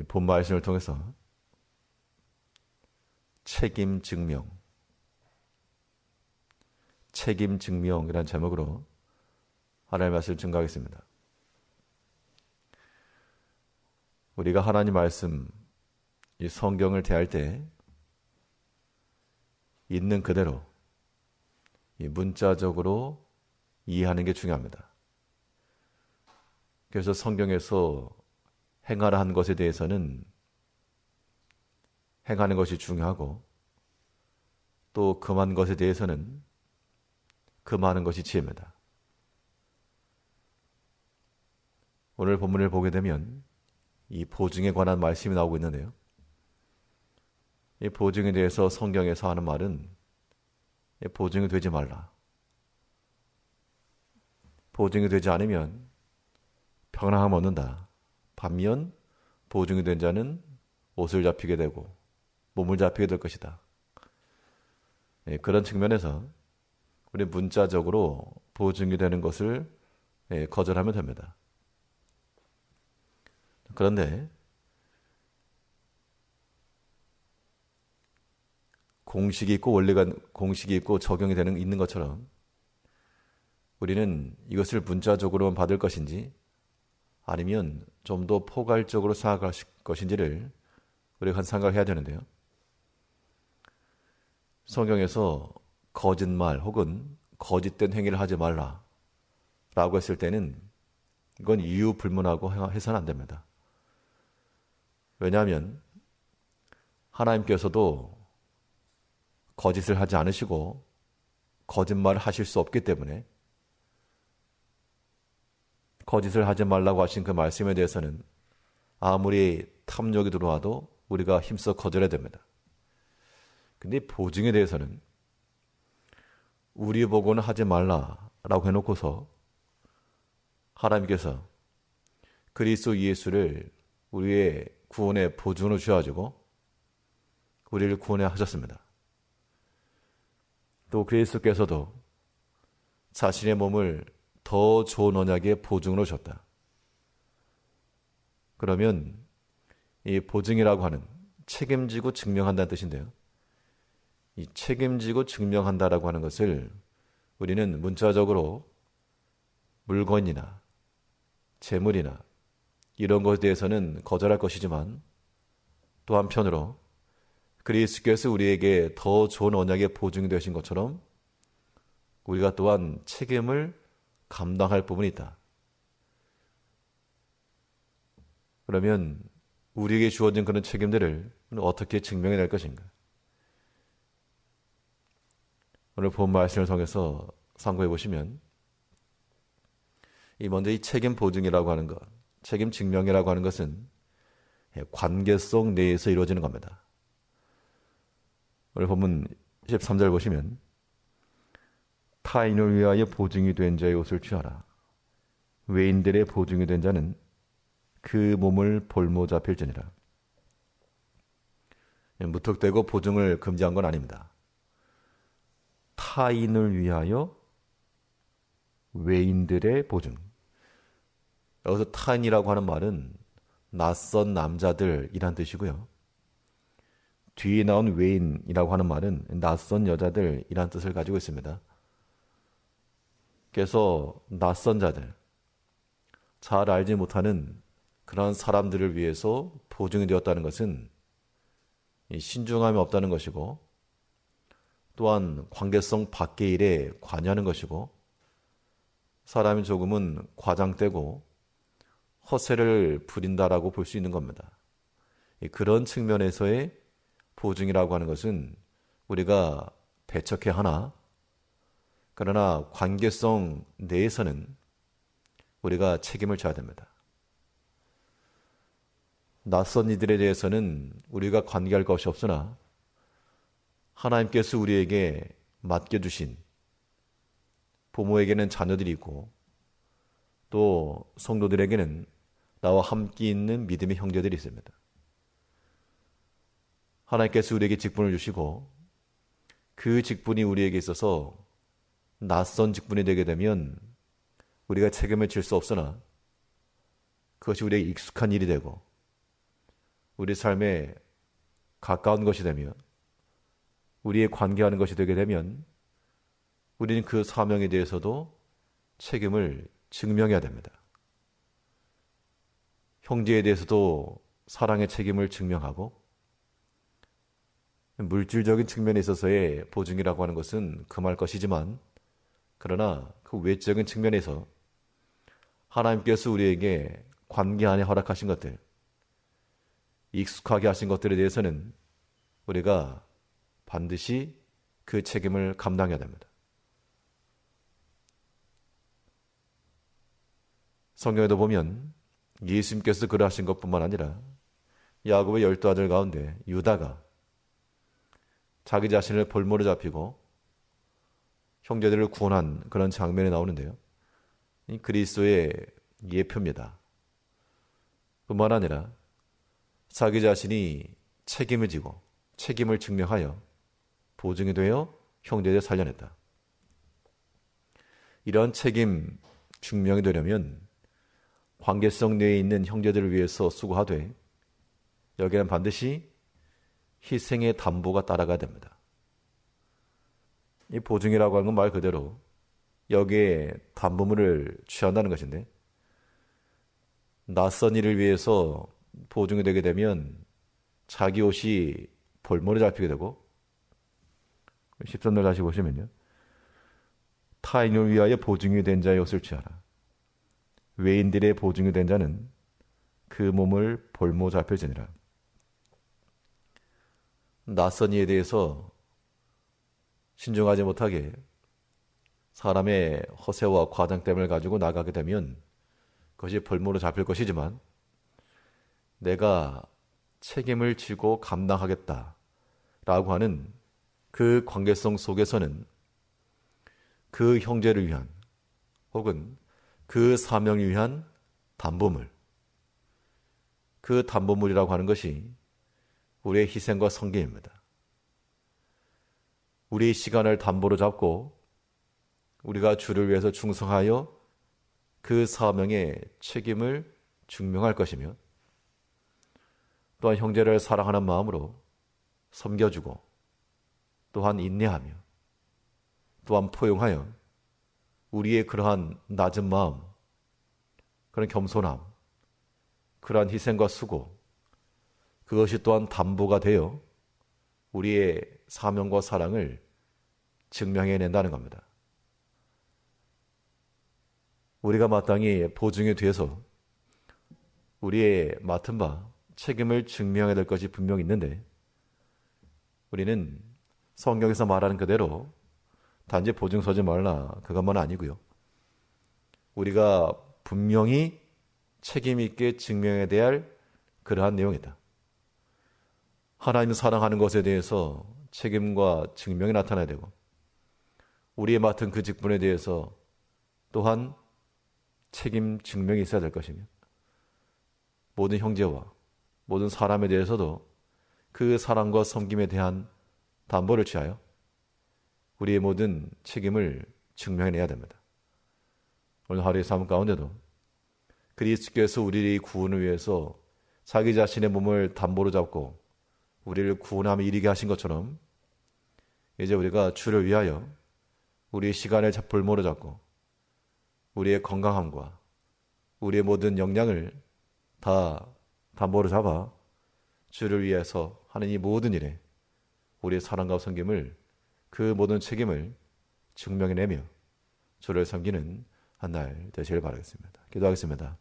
본 말씀을 통해서 책임 증명이라는 제목으로 하나님의 말씀을 증거하겠습니다. 우리가 하나님 말씀, 이 성경을 대할 때 있는 그대로 이 문자적으로 이해하는 게 중요합니다. 그래서 성경에서 행하라 한 것에 대해서는 행하는 것이 중요하고, 또 금한 것에 대해서는 금하는 것이 지혜입니다. 오늘 본문을 보게 되면 이 보증에 관한 말씀이 나오고 있는데요. 이 보증에 대해서 성경에서 하는 말은 보증이 되지 말라. 보증이 되지 않으면 평안함 얻는다. 반면 보증이 된 자는 옷을 잡히게 되고 몸을 잡히게 될 것이다. 그런 측면에서 우리 문자적으로 보증이 되는 것을 거절하면 됩니다. 그런데 공식이 있고 원리가 공식이 있고 적용이 있는 것처럼 우리는 이것을 문자적으로만 받을 것인지 아니면 좀 더 포괄적으로 생각할 것인지를 우리가 생각해야 되는데요. 성경에서 거짓말 혹은 거짓된 행위를 하지 말라 라고 했을 때는 이건 이유 불문하고 해서는 안 됩니다. 왜냐하면 하나님께서도 거짓을 하지 않으시고 거짓말을 하실 수 없기 때문에 거짓을 하지 말라고 하신 그 말씀에 대해서는 아무리 탐욕이 들어와도 우리가 힘써 거절해야 됩니다. 근데 보증에 대해서는 우리 보고는 하지 말라라고 해놓고서 하나님께서 그리스도 예수를 우리의 구원의 보증으로 주셔가지고 우리를 구원해 하셨습니다. 또 그리스도께서도 자신의 몸을 더 좋은 언약의 보증으로 줬다. 그러면 이 보증이라고 하는 책임지고 증명한다는 뜻인데요. 이 책임지고 증명한다라고 하는 것을 우리는 문자적으로 물건이나 재물이나 이런 것에 대해서는 거절할 것이지만 또 한편으로 그리스도께서 우리에게 더 좋은 언약의 보증이 되신 것처럼 우리가 또한 책임을 감당할 부분이 있다. 그러면 우리에게 주어진 그런 책임들을 어떻게 증명해낼 것인가? 오늘 본 말씀을 통해서 참고해 보시면 먼저 이 책임 보증이라고 하는 것, 책임 증명이라고 하는 것은 관계성 내에서 이루어지는 겁니다. 오늘 본문 13절 보시면 타인을 위하여 보증이 된 자의 옷을 취하라. 외인들의 보증이 된 자는 그 몸을 볼모 잡힐지니라. 무턱대고 보증을 금지한 건 아닙니다. 타인을 위하여 외인들의 보증. 여기서 타인이라고 하는 말은 낯선 남자들이란 뜻이고요. 뒤에 나온 외인이라고 하는 말은 낯선 여자들이란 뜻을 가지고 있습니다. 그래서 낯선 자들, 잘 알지 못하는 그런 사람들을 위해서 보증이 되었다는 것은 신중함이 없다는 것이고, 또한 관계성 밖의 일에 관여하는 것이고, 사람이 조금은 과장되고 허세를 부린다라고 볼 수 있는 겁니다. 그런 측면에서의 보증이라고 하는 것은 우리가 배척해야 하나, 그러나 관계성 내에서는 우리가 책임을 져야 됩니다. 낯선 이들에 대해서는 우리가 관계할 것이 없으나 하나님께서 우리에게 맡겨주신 부모에게는 자녀들이 있고 또 성도들에게는 나와 함께 있는 믿음의 형제들이 있습니다. 하나님께서 우리에게 직분을 주시고 그 직분이 우리에게 있어서 낯선 직분이 되게 되면 우리가 책임을 질 수 없으나 그것이 우리에게 익숙한 일이 되고 우리 삶에 가까운 것이 되며 우리의 관계하는 것이 되게 되면 우리는 그 사명에 대해서도 책임을 증명해야 됩니다. 형제에 대해서도 사랑의 책임을 증명하고 물질적인 측면에 있어서의 보증이라고 하는 것은 금할 것이지만 그러나 그 외적인 측면에서 하나님께서 우리에게 관계 안에 허락하신 것들, 익숙하게 하신 것들에 대해서는 우리가 반드시 그 책임을 감당해야 됩니다. 성경에도 보면 예수님께서 그러하신 것뿐만 아니라 야곱의 12아들 가운데 유다가 자기 자신을 볼모로 잡히고 형제들을 구원한 그런 장면이 나오는데요. 이 그리스도의 예표입니다. 뿐만 아니라 자기 자신이 책임을 지고 책임을 증명하여 보증이 되어 형제들을 살려냈다. 이런 책임 증명이 되려면 관계성 내에 있는 형제들을 위해서 수고하되 여기에는 반드시 희생의 담보가 따라가야 됩니다. 이 보증이라고 하는 건 말 그대로 여기에 담보물을 취한다는 것인데 낯선 일을 위해서 보증이 되게 되면 자기 옷이 볼모로 잡히게 되고 13절 다시 보시면요. 타인을 위하여 보증이 된 자의 옷을 취하라. 외인들의 보증이 된 자는 그 몸을 볼모 잡혀지니라. 낯선 이에 대해서 신중하지 못하게 사람의 허세와 과장됨을 가지고 나가게 되면 그것이 볼모로 잡힐 것이지만 내가 책임을 지고 감당하겠다라고 하는 그 관계성 속에서는 그 형제를 위한 혹은 그 사명을 위한 담보물, 그 담보물이라고 하는 것이 우리의 희생과 섬김입니다. 우리의 시간을 담보로 잡고 우리가 주를 위해서 충성하여 그 사명의 책임을 증명할 것이며 또한 형제를 사랑하는 마음으로 섬겨주고 또한 인내하며 또한 포용하여 우리의 그러한 낮은 마음, 그런 겸손함, 그러한 희생과 수고, 그것이 또한 담보가 되어 우리의 사명과 사랑을 증명해낸다는 겁니다. 우리가 마땅히 보증에 대해서 우리의 맡은 바 책임을 증명해야 될 것이 분명히 있는데 우리는 성경에서 말하는 그대로 단지 보증 서지 말라 그것만 아니고요. 우리가 분명히 책임 있게 증명해야 될 그러한 내용이다. 하나님 사랑하는 것에 대해서 책임과 증명이 나타나야 되고 우리의 맡은 그 직분에 대해서 또한 책임 증명이 있어야 될 것이며 모든 형제와 모든 사람에 대해서도 그 사랑과 섬김에 대한 담보를 취하여 우리의 모든 책임을 증명해내야 됩니다. 오늘 하루의 삶 가운데도 그리스도께서 우리의 구원을 위해서 자기 자신의 몸을 담보로 잡고 우리를 구원하며 이르게 하신 것처럼 이제 우리가 주를 위하여 우리의 시간을 볼모로 잡고 우리의 건강함과 우리의 모든 역량을 다 담보로 잡아 주를 위해서 하는 이 모든 일에 우리의 사랑과 섬김을 그 모든 책임을 증명해내며 주를 섬기는 한 날 되시길 바라겠습니다. 기도하겠습니다.